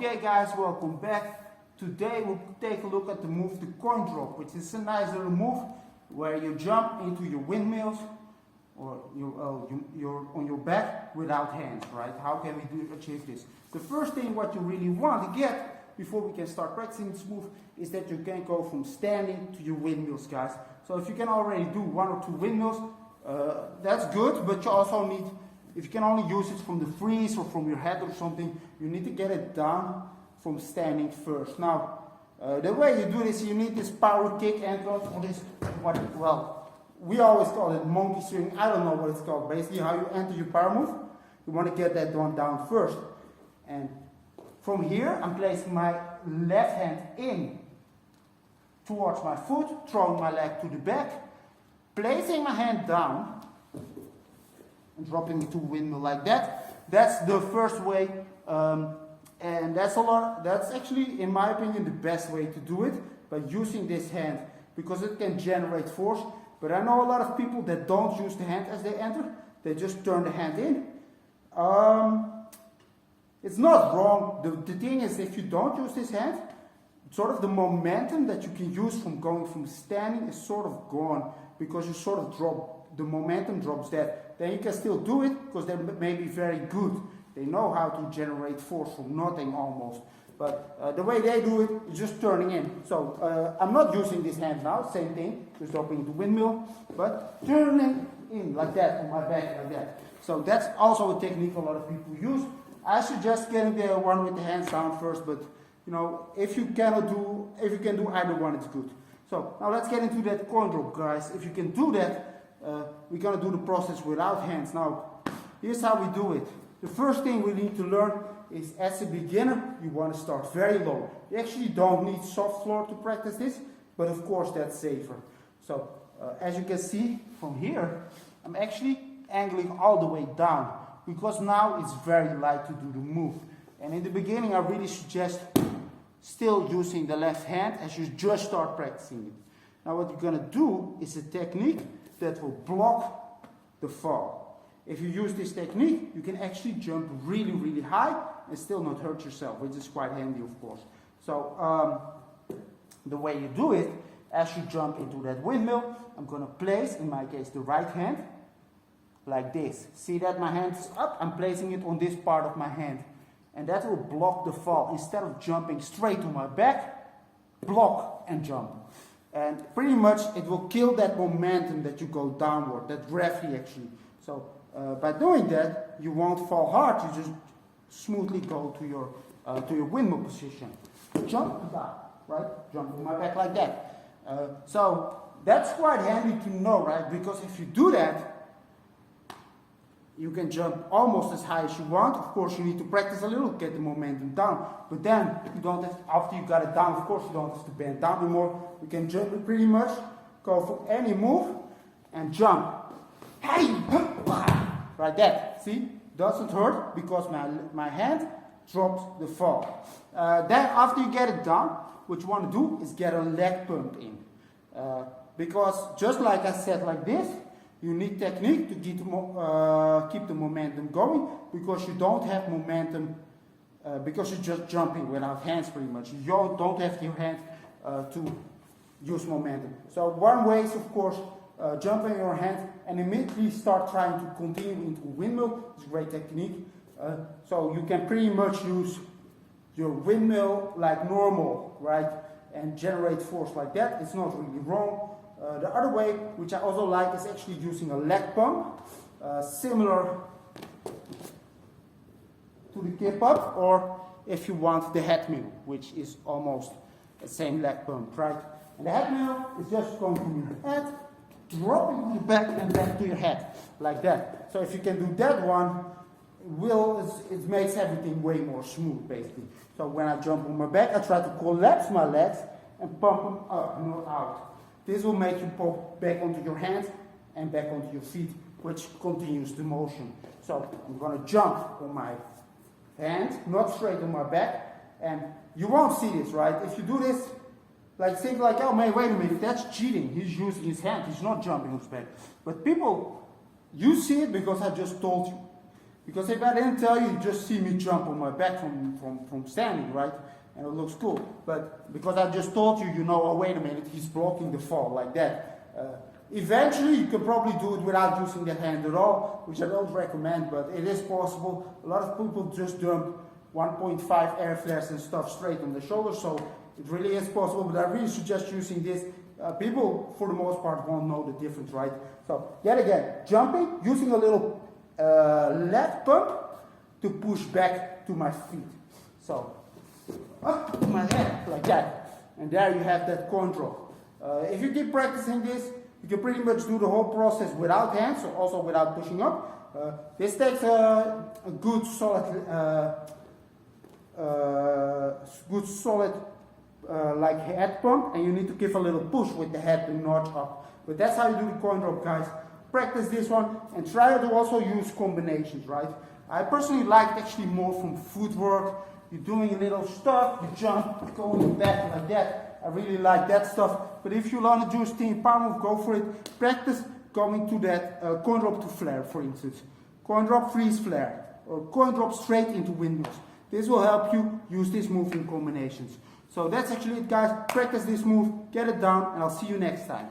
Okay guys, welcome back. Today we'll take a look at the move, the coin drop, which is a nice little move where you jump into your windmills or you're on your back without hands, right? How can we achieve this? The first thing what you really want to get before we can start practicing this move is that you can go from standing to your windmills, guys. So if you can already do one or two windmills, that's good, but you also need, if you can only use it from the freeze or from your head or something, you need to get it down from standing first. Now, the way you do this, you need this power kick entrance on this, well, we always call it monkey swing. I don't know what it's called. Basically, how you enter your power move, you want to get that one down first. And from here, I'm placing my left hand in towards my foot, throwing my leg to the back, placing my hand down, and dropping into windmill like that. That's the first way, and that's actually, in my opinion, the best way to do it, by using this hand, because it can generate force. But I know a lot of people that don't use the hand as they enter, they just turn the hand in. It's not wrong. The thing is, if you don't use this hand, sort of the momentum that you can use from going from standing is sort of gone, because you sort of drop, the momentum drops dead. Then you can still do it, because they may be very good. They know how to generate force from nothing almost. But the way they do it is just turning in. So I'm not using this hand now, same thing, just dropping into windmill, but turning in like that, on my back like that. So that's also a technique a lot of people use. I suggest getting the one with the hands down first, but you know, if you can do either one, it's good. So now let's get into that coin drop, guys. If you can do that, we're gonna do the process without hands. Now, here's how we do it. The first thing we need to learn is, as a beginner, you want to start very low. You actually don't need soft floor to practice this, but of course that's safer. So, as you can see from here, I'm actually angling all the way down, because now it's very light to do the move. And in the beginning, I really suggest still using the left hand as you just start practicing it. Now what you're going to do is a technique that will block the fall. If you use this technique, you can actually jump really, really high and still not hurt yourself, which is quite handy, of course. So the way you do it, as you jump into that windmill, I'm going to place, in my case, the right hand like this. See that my hand is up? I'm placing it on this part of my hand. And that will block the fall. Instead of jumping straight to my back, block and jump. And pretty much it will kill that momentum that you go downward, that gravity actually. So by doing that, you won't fall hard. You just smoothly go to your windmill position. Jump down, right? Jump on my back like that. So that's quite handy to know, right? Because if you do that, you can jump almost as high as you want. Of course, you need to practice a little, get the momentum down. But then, you don't have, after you got it down, of course, you don't have to bend down anymore. You can jump pretty much, go for any move, and jump. Hey, like that. See? Doesn't hurt, because my hand drops the fall. Then, after you get it down, what you want to do is get a leg pump in. Because just like I said, like this, you need technique to keep the momentum going, because you don't have momentum, because you're just jumping without hands pretty much. You don't have your hand to use momentum. So one way is, of course, jumping your hand and immediately start trying to continue into windmill. It's a great technique. So you can pretty much use your windmill like normal, right? And generate force like that. It's not really wrong. The other way, which I also like, is actually using a leg pump, similar to the kip up, or if you want the head mill, which is almost the same leg pump, right? And the head mill is just going from your head, dropping on your back and back to your head, like that. So if you can do that one, it makes everything way more smooth, basically. So when I jump on my back, I try to collapse my legs and pump them up, not out. This will make you pop back onto your hands and back onto your feet, which continues the motion. So I'm going to jump on my hand, not straight on my back, and you won't see this, right? If you do this, like think like, oh man, wait a minute, that's cheating. He's using his hand, he's not jumping on his back. But people, you see it because I just told you. Because if I didn't tell you, you just see me jump on my back from standing, right? And it looks cool. But because I just told you, you know, oh wait a minute, he's blocking the fall like that. Eventually, you can probably do it without using the hand at all, which I don't recommend, but it is possible. A lot of people just dump 1.5 air flares and stuff straight on the shoulder, so it really is possible, but I really suggest using this. People, for the most part, won't know the difference, right? So, yet again, jumping, using a little leg pump to push back to my feet. So, up to my head, like that. And there you have that coindrop. If you keep practicing this, you can pretty much do the whole process without hands, so also without pushing up. This takes a good solid like head pump, and you need to give a little push with the head to notch up. But that's how you do the coindrop, guys. Practice this one and try to also use combinations, right? I personally like actually more from footwork. You're doing a little stuff, you jump, go on the back like that. I really like that stuff. But if you want to do a steam power move, go for it. Practice going to that coindrop to flare, for instance. Coindrop freeze flare, or coindrop straight into windmills. This will help you use this move in combinations. So that's actually it, guys. Practice this move, get it down, and I'll see you next time.